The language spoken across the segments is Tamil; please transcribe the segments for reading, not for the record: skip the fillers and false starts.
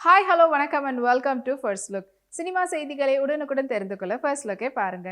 ஹாய் ஹலோ வணக்கம் and welcome to first look. Cinema செய்திகளை உடனுக்குடன் தெரிந்து கொள்ள ஃபர்ஸ்ட் லுக்கை பாருங்க.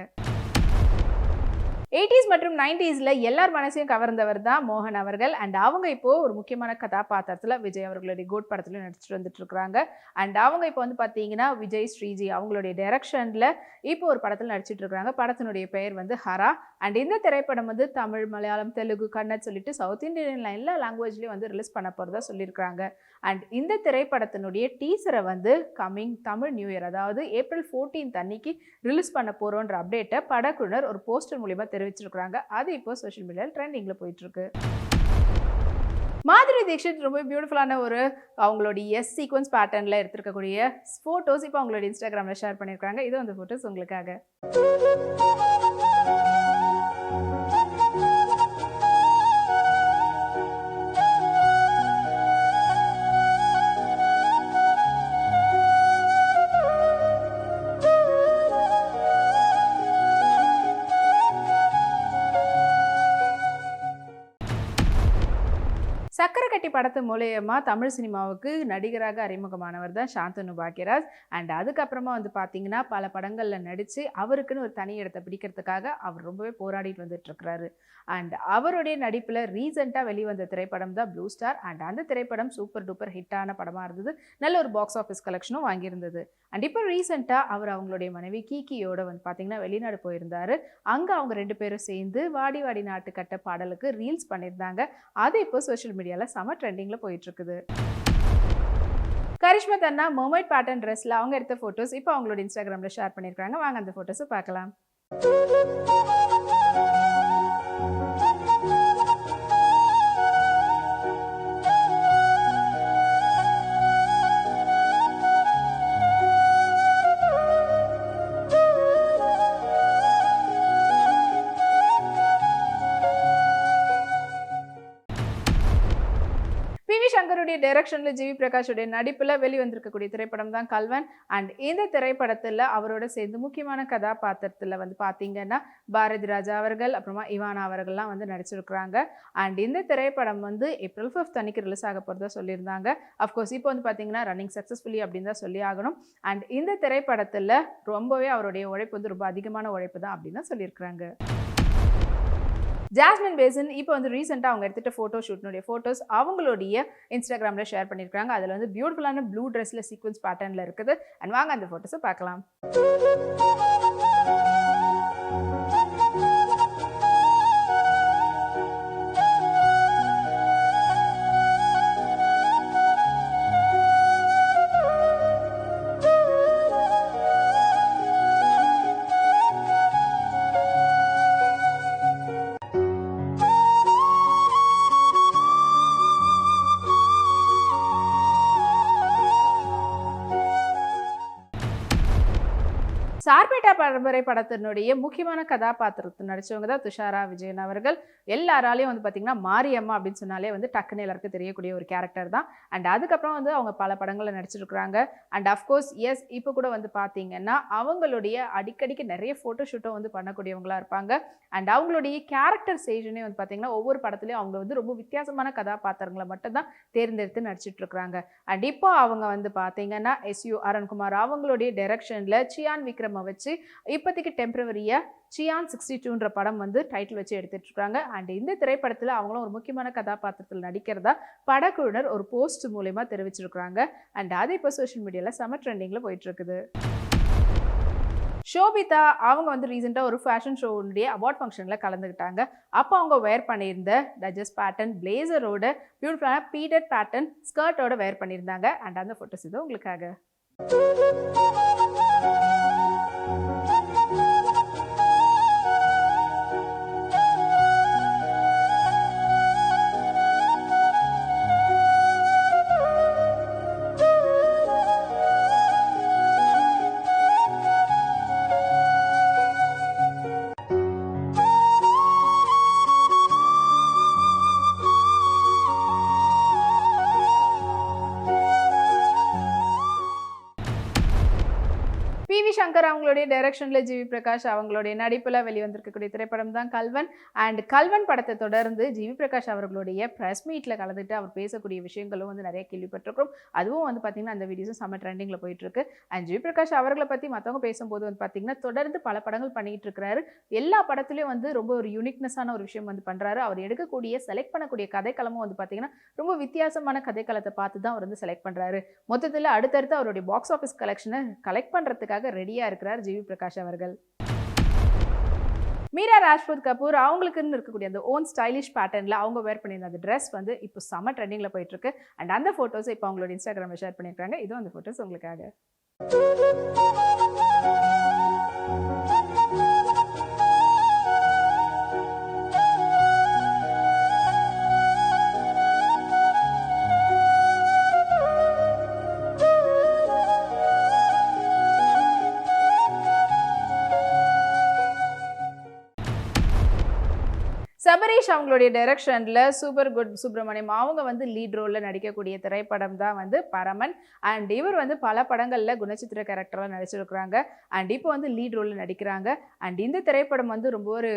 80s மற்றும் 90ஸ்ல எல்லார் மனசையும் கவர்ந்தவர் தான் மோகன் அவர்கள். அண்ட் அவங்க இப்போ ஒரு முக்கியமான கதாபாத்திரத்தில் விஜய் அவர்களுடைய கோட் படத்துல நடிச்சுட்டு வந்துட்டு இருக்காங்க. அண்ட் அவங்க இப்போ வந்து பார்த்தீங்கன்னா விஜய் ஸ்ரீஜி அவங்களுடைய டைரக்ஷன்ல இப்போ ஒரு படத்தில் நடிச்சிட்டு இருக்காங்க. படத்தினுடைய பெயர் வந்து ஹரா. அண்ட் இந்த திரைப்படம் வந்து தமிழ், மலையாளம், தெலுங்கு, கன்னட் சொல்லிட்டு சவுத் இந்தியன் எல்லா லாங்குவேஜ்லையும் வந்து ரிலீஸ் பண்ண போகிறதா சொல்லியிருக்காங்க. அண்ட் இந்த திரைப்படத்தினுடைய டீசரை வந்து கம்மிங் தமிழ் நியூ இயர், அதாவது April 14 அன்னைக்கு ரிலீஸ் பண்ண போகிறோன்ற அப்டேட்டை படக்குழுவினர் ஒரு போஸ்டர் மூலிமா தெரிவிச்சிருக்காங்க. அது இப்போ சோஷியல் மீடியாவில் ட்ரெண்டிங்கில் போயிட்டு இருக்கு. மாதுரி தீக்ஷித் ரொம்ப பியூட்டிஃபுல்லான ஒரு அவங்களுடைய சீக்வன்ஸ் பேட்டர்னில் எடுத்திருக்கக்கூடிய ஃபோட்டோஸ் இப்போ அவங்களுடைய இன்ஸ்டாகிராமில் ஷேர் பண்ணியிருக்காங்க. இது அந்த ஃபோட்டோஸ் உங்களுக்காக. சக்கரக்கட்டி படத்து மூலயமா தமிழ் சினிமாவுக்கு நடிகராக அறிமுகமானவர் தான் சாந்தனு பாக்யராஜ். அண்ட் அதுக்கப்புறமா வந்து பார்த்தீங்கன்னா பல படங்களில் நடித்து அவருக்குன்னு ஒரு தனி இடத்தை பிடிக்கிறதுக்காக அவர் ரொம்பவே போராடிட்டு வந்துட்டு இருக்கிறாரு. அண்ட் அவருடைய நடிப்பில் ரீசெண்டாக வெளிவந்த திரைப்படம் தான் ப்ளூ ஸ்டார். அண்ட் அந்த திரைப்படம் சூப்பர் டூப்பர் ஹிட்டான படமாக இருந்தது. நல்ல ஒரு பாக்ஸ் ஆஃபீஸ் கலெக்ஷனும் வாங்கியிருந்தது. அண்ட் இப்போ ரீசெண்டாக அவர் அவங்களுடைய மனைவி கீக்கியோட வந்து பார்த்தீங்கன்னா வெளிநாடு போயிருந்தாரு. அங்கே அவங்க 2 பேரும் சேர்ந்து வாடி வாடி நாட்டு கட்ட பாடலுக்கு ரீல்ஸ் பண்ணியிருந்தாங்க. அது இப்போ சோஷியல் மீடியாவில் செம ட்ரெண்டிங்கில் போயிட்டு இருக்குது. கரிஷ்மா தன்னா மொமைட் பேட்டர்ன் ட்ரெஸ்ல அவங்க எடுத்த ஃபோட்டோஸ் இப்போ அவங்களோட இன்ஸ்டாகிராமில் ஷேர் பண்ணியிருக்காங்க. வாங்க அந்த ஃபோட்டோஸை பார்க்கலாம். சங்கருடைய டைரக்ஷன்ல ஜிவி பிரகாஷுடைய நடிப்புல வெளிவந்திருக்கக்கூடிய திரைப்படம் தான் கல்வன். அண்ட் இந்த திரைப்படத்துல அவரோட சேர்ந்து முக்கியமான கதாபாத்திரத்துல வந்து பாத்தீங்கன்னா பாரதி ராஜா அவர்கள், அப்புறமா இவானா அவர்கள்லாம் வந்து நடிச்சிருக்கிறாங்க. அண்ட் இந்த திரைப்படம் வந்து April 5 அன்னைக்கு ரிலீஸ் ஆக போறதா சொல்லியிருந்தாங்க. அஃப்கோர்ஸ் இப்போ வந்து பாத்தீங்கன்னா ரன்னிங் சக்சஸ்ஃபுல்லி அப்படின்னு தான் சொல்லி ஆகணும். அண்ட் இந்த திரைப்படத்துல ரொம்பவே அவருடைய உழைப்பு வந்து ரொம்ப அதிகமான உழைப்பு தான் அப்படின்னு தான் சொல்லியிருக்கிறாங்க. ஜாஸ்மின் பேசன் இப்போ வந்து ரீசெண்டாக அவங்க எடுத்துகிட்ட ஃபோட்டோ ஷூட்னுடைய ஃபோட்டோஸ் அவங்களுடைய இன்ஸ்டாகிராமில் ஷேர் பண்ணியிருக்காங்க. அதில் வந்து பியூட்டிஃபுல்லான ப்ளூ ட்ரெஸ்ஸில் சீக்வன்ஸ் பேட்டர்னில் இருக்குது. அண்ட் வாங்க அந்த ஃபோட்டோஸை பார்க்கலாம். சார்பேட்டா பரம்பரை படத்தினுடைய முக்கியமான கதாபாத்திரத்தை நடிச்சவங்க தான் துஷாரா விஜயன் அவர்கள். எல்லாராலையும் வந்து பார்த்தீங்கன்னா மாரியம்மா அப்படின்னு சொன்னாலே வந்து டக்குன்னு எல்லாருக்கும் தெரியக்கூடிய ஒரு கேரக்டர் தான். அண்ட் அதுக்கப்புறம் வந்து அவங்க பல படங்களில் நடிச்சிருக்கிறாங்க. அண்ட் அஃப்கோர்ஸ் எஸ் இப்போ கூட வந்து பார்த்தீங்கன்னா அவங்களுடைய அடிக்கடிக்கு நிறைய ஃபோட்டோ ஷூட்டும் வந்து பண்ணக்கூடியவங்களா இருப்பாங்க. அண்ட் அவங்களுடைய கேரக்டர் சேஷனே வந்து பார்த்தீங்கன்னா ஒவ்வொரு படத்துலையும் அவங்க வந்து ரொம்ப வித்தியாசமான கதாபாத்திரங்களை மட்டும்தான் தேர்ந்தெடுத்து நடிச்சிட்டு இருக்கிறாங்க. அண்ட் இப்போ அவங்க வந்து பார்த்தீங்கன்னா SU அருண்குமார் அவங்களுடைய டைரக்ஷனில் சியான் விக்ரம் வச்சு இப்போதைக்கு டெம்பரவரியா சியான் 62ன்ற படம் வந்து டைட்டில் வச்சு எடுத்துட்டு இருக்காங்க. அண்ட் இந்த திரைப்படத்தில் அவங்களும் ஒரு முக்கியமான கதாபாத்திரத்தில் நடிக்கிறதா படக்குழுவினர் ஒரு போஸ்ட் மூலமா தெரிவிச்சிருக்காங்க. அண்ட் அது இப்போ சோஷியல் மீடியாவில் செம ட்ரெண்டிங்கில் போயிட்டு இருக்குது. ஷோபிதா அவங்க வந்து ரீசெண்டாக ஒரு ஃபேஷன் ஷோவுடைய அவார்ட் ஃபங்க்ஷனில் கலந்துக்கிட்டாங்க. அப்போ அவங்க வேர் பண்ணியிருந்த டஜஸ் பேட்டர்ன் பிளேசரோட பியூட்டிஃபுல்லான பீடட் பேட்டர்ன் ஸ்கர்ட்டோட வேர் பண்ணியிருந்தாங்க. அண்ட் அந்த ஃபோட்டோஸ் இது உங்களுக்காக. சங்கர் அவங்களுடைய டைரக்ஷன்ல ஜிவி பிரகாஷ் அவங்களுடைய நடிப்புல வெளிவந்திருக்கக்கூடிய திரைப்படம் தான் கல்வன். அண்ட் கல்வன் படத்தை தொடர்ந்து ஜிவி பிரகாஷ் அவர்களுடைய பிரஸ் மீட்ல கலந்துட்டு அவர் பேசக்கூடிய விஷயங்களும் வந்து நிறைய கேள்விப்பட்டிருக்கிறோம். அதுவும் வந்து பார்த்தீங்கன்னா அந்த வீடியோஸும் செம்ம ட்ரெண்டிங்ல போயிட்டு இருக்கு. அண்ட் ஜிவி பிரகாஷ் அவர்களை பத்தி மற்றவங்க பேசும்போது வந்து பார்த்தீங்கன்னா தொடர்ந்து பல படங்கள் பண்ணிட்டு இருக்கிறாரு. எல்லா படத்துலயும் வந்து ரொம்ப ஒரு யூனிக்னஸான ஒரு விஷயம் வந்து பண்றாரு. அவர் எடுக்கக்கூடிய செலக்ட் பண்ணக்கூடிய கதைக்களமும் வந்து பார்த்தீங்கன்னா ரொம்ப வித்தியாசமான கதைக்களத்தை பார்த்து தான் அவர் வந்து செலக்ட் பண்றாரு. மொத்தத்தில் அடுத்தடுத்து அவருடைய பாக்ஸ் ஆஃபீஸ் கலெக்ஷனை கலெக்ட் பண்றதுக்காக ரெடியா இருக்கிறார் ஜிவி பிரகாஷ் அவர்கள். மீரா ராஜ்புத் கபூர் அவங்களுக்குன்னு இருக்கக்கூடிய அந்த ஓன் ஸ்டைலிஷ் பேட்டர்னில் அவங்க வேர் பண்ணியிருந்த அந்த ட்ரெஸ் வந்து இப்போ செம்ம ட்ரெண்டிங்கில் போயிட்டு இருக்கு. அண்ட் அந்த ஃபோட்டோஸ் இப்போ அவங்களோட இன்ஸ்டாகிராமில் ஷேர் பண்ணியிருக்காங்க. இதுவும் அந்த ஃபோட்டோஸ் உங்களுக்காக. சபரீஷ் அவங்களுடைய டைரக்ஷனில் சூப்பர் குட் சுப்ரமணியம் அவங்க வந்து லீட் ரோலில் நடிக்கக்கூடிய திரைப்படம் தான் வந்து பரமன். அண்ட் இவர் வந்து பல படங்களில் குணச்சித்திர கேரக்டரில் நடிச்சிருக்கிறாங்க. அண்ட் இப்போ வந்து லீட் ரோலில் நடிக்கிறாங்க. அண்ட் இந்த திரைப்படம் வந்து ரொம்ப ஒரு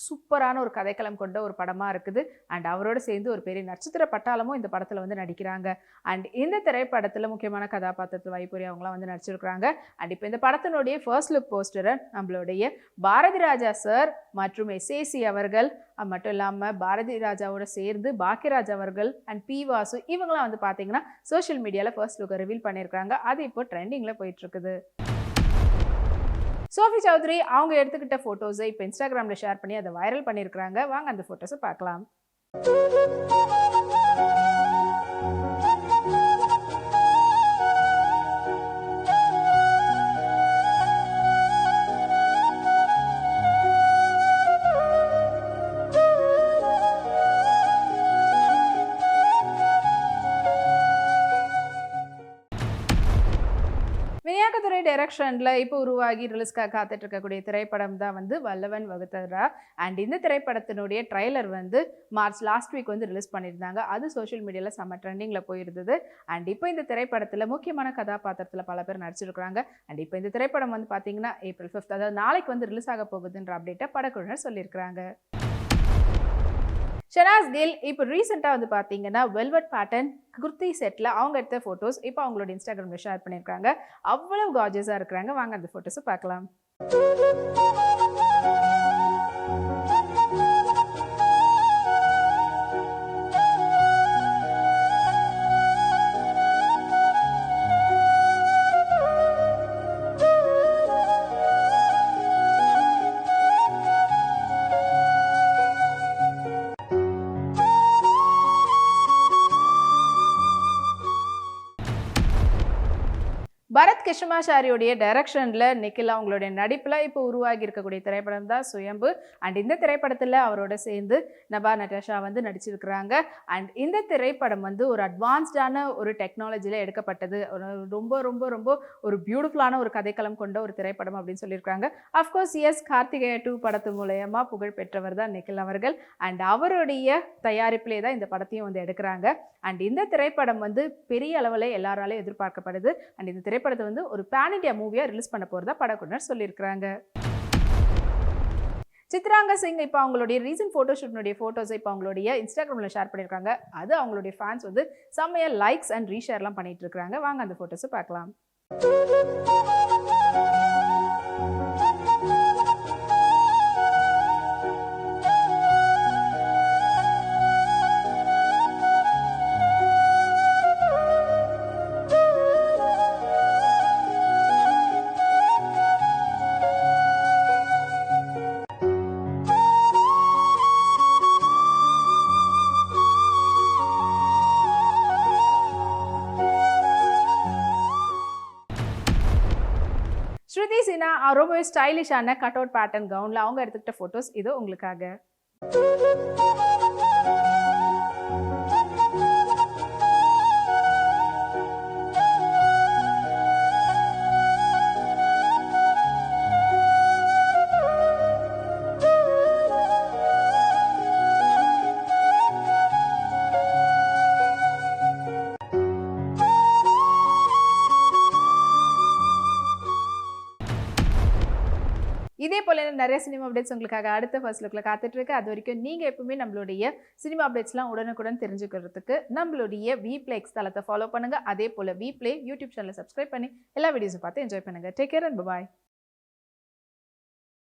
சூப்பரான ஒரு கதைக்களம் கொண்ட ஒரு படமாக இருக்குது. அண்ட் அவரோட சேர்ந்து ஒரு பெரிய நட்சத்திர பட்டாளமும் இந்த படத்தில் வந்து நடிக்கிறாங்க. அண்ட் இந்த திரைப்படத்தில் முக்கியமான கதாபாத்திரத்தில் வைபுரி அவங்களாம் வந்து நடிச்சிருக்கிறாங்க. அண்ட் இப்போ இந்த படத்தினுடைய ஃபர்ஸ்ட் லுக் போஸ்டரை நம்மளுடைய பாரதி ராஜா சார் மற்றும் எஸ்ஏசி அவர்கள் மட்டும் இல்லாமல் பாரதி ராஜாவோட சேர்ந்து பாக்கியராஜ் அவர்கள் அண்ட் பி வாசு இவங்களாம் வந்து பார்த்தீங்கன்னா சோஷியல் மீடியாவில் ஃபர்ஸ்ட் லுக்கை ரிவீல் பண்ணியிருக்காங்க. அது இப்போ ட்ரெண்டிங்கில் போயிட்டு இருக்குது. சோஃபி சௌத்ரி அவங்க எடுத்துக்கிட்ட ஃபோட்டோஸை இப்போ இன்ஸ்டாகிராமில் ஷேர் பண்ணி அதை வைரல் பண்ணியிருக்கிறாங்க. வாங்க அந்த ஃபோட்டோஸை பார்க்கலாம். விநாயகத்துறை டைரக்ஷனில் இப்போ உருவாகி ரிலீஸ்க்காக காத்துட்டு இருக்கக்கூடிய திரைப்படம் தான் வந்து வல்லவன் வகுத்தரா. அண்ட் இந்த திரைப்படத்தினுடைய ட்ரைலர் வந்து மார்ச் லாஸ்ட் வீக் வந்து ரிலீஸ் பண்ணியிருந்தாங்க. அது சோஷியல் மீடியாவில் செம்ம ட்ரெண்டிங்கில் போயிருந்தது. அண்ட் இப்போ இந்த திரைப்படத்தில் முக்கியமான கதாபாத்திரத்தில் பல பேர் நடிச்சிருக்கிறாங்க. அண்ட் இப்போ இந்த திரைப்படம் வந்து பார்த்தீங்கன்னா April 5 அதாவது நாளைக்கு வந்து ரிலீஸ் ஆக போகுதுன்ற அப்டேட்டை படக்குழுவினர் சொல்லியிருக்கிறாங்க. ஷனாஸ் கில் இப்போ ரீசெண்டாக வந்து பார்த்தீங்கன்னா வெல்வெட் பேட்டர்ன் குர்த்தி செட்டில் அவங்க எடுத்த ஃபோட்டோஸ் இப்போ அவங்களோட இன்ஸ்டாகிராமில் ஷேர் பண்ணியிருக்காங்க. அவ்வளவு கார்ஜியஸாக இருக்கிறாங்க. வாங்க அந்த ஃபோட்டோஸை பார்க்கலாம். பரத் கிருஷ்ணமாச்சாரியோடைய டைரக்ஷனில் நிக்கில் அவங்களுடைய நடிப்பில் இப்போ உருவாகி இருக்கக்கூடிய திரைப்படம் தான் சுயம்பு. அண்ட் இந்த திரைப்படத்தில் அவரோட சேர்ந்து நபா நட்டாஷா வந்து நடிச்சிருக்கிறாங்க. அண்ட் இந்த திரைப்படம் வந்து ஒரு அட்வான்ஸ்டான ஒரு டெக்னாலஜியில் எடுக்கப்பட்டது. ரொம்ப ரொம்ப ரொம்ப ஒரு பியூட்டிஃபுல்லான ஒரு கதைக்களம் கொண்ட ஒரு திரைப்படம் அப்படின்னு சொல்லியிருக்காங்க. அஃப்கோர்ஸ் எஸ் கார்த்திகேய 2 படத்து மூலயமா புகழ் பெற்றவர் தான் நிக்கில் அவர்கள். அண்ட் அவருடைய தயாரிப்பிலே தான் இந்த படத்தையும் வந்து எடுக்கிறாங்க. அண்ட் இந்த திரைப்படம் வந்து பெரிய அளவில் எல்லாராலையும் எதிர்பார்க்கப்படுது. அண்ட் இந்த திரைப்படத்தை வந்து ஒரு பேன் இண்டியா மூவியாக ரிலீஸ் பண்ண போகிறதா படக்குழுவினர் சொல்லியிருக்கிறாங்க. சித்ராங்க சிங் இப்போ அவங்களுடைய ரீசன்ட் ஃபோட்டோஷூட்னுடைய ஃபோட்டோஸை இப்போ அவங்களுடைய இன்ஸ்டாகிராமில் ஷேர் பண்ணியிருக்காங்க. அது அவங்களுடைய ஃபேன்ஸ் வந்து செம்மையாக லைக்ஸ் அண்ட் ரீஷேர்லாம் பண்ணிட்டு இருக்கிறாங்க. வாங்க அந்த ஃபோட்டோஸை பார்க்கலாம். ஸ்ருதி சின்ஹா ரொம்ப ஸ்டைலிஷான கட் அவுட் பேட்டர்ன் கவுன்ல அவங்க எடுத்துக்கிட்ட ஃபோட்டோஸ் இது உங்களுக்காக. இதே போல நிறைய சினிமா அப்டேட்ஸ் உங்களுக்காக அடுத்த ஃபர்ஸ்ட் லுக்ல காத்துட்டு இருக்கு. அது வரைக்கும் நீங்க எப்பவுமே நம்மளுடைய சினிமா அப்டேட்ஸ்லாம் உடனுக்குடன் தெரிஞ்சுக்கிறதுக்கு நம்மளுடைய விப்ளேக்ஸ் தளத்தை ஃபாலோ பண்ணுங்க. அதே போல விப்ளே யூடியூப் சேனலை சப்ஸ்கிரைப் பண்ணி எல்லா வீடியோஸும் பார்த்து என்ஜாய் பண்ணுங்க. Take care and by.